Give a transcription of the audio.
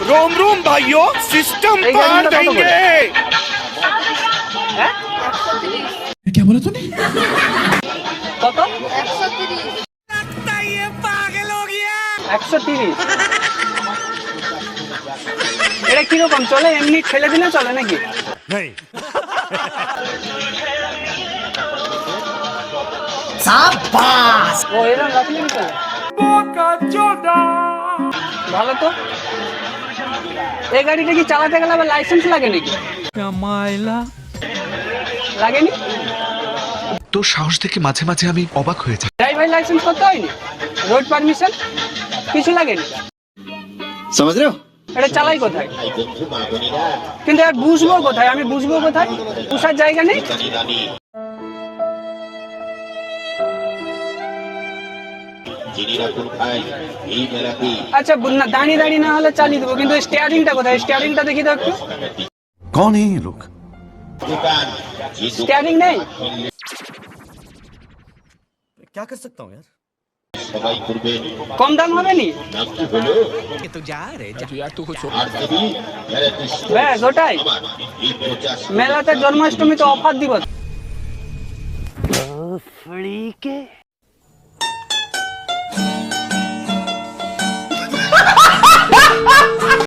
रोम रोम भाइयों सिस्टम पार देंगे। क्या बोला तूने? কত? 130। এটা কিরকম চলে? এমনি ঠেলে দিলে চলে নাকি? ও এরকম রাখলে কি চলে? ভালো তো। এই গাড়িটা কি চালাতে গেলে আবার লাইসেন্স লাগে নাকি? লাগেনি? তোর সাহস দেখে মাঝে মাঝে আমি অবাক হয়ে যাই। ড্রাইভার লাইসেন্স করতে হয়নি? রোড পারমিশন কিছু লাগেনি? समझ रहे हो? এটা চালাই কোথায়? কিন্তু আর বুঝবো কোথায়? আমি বুঝবো কোথায়? বুঝার জায়গা নেই। আচ্ছা দাঁড়িয়ে দাঁড়িয়ে না হলে চালিয়ে দেবো, কিন্তু স্টিয়ারিংটা কোথায়? স্টিয়ারিংটা দেখি তো একটু। कौन है ये लोग? স্টিয়ারিং নেই? क्या कर सकता हूँ यार? কম দাম হবে নি? ব্যাস ওটাই। মেলাতে জন্মাষ্টমীতে অফার দিব।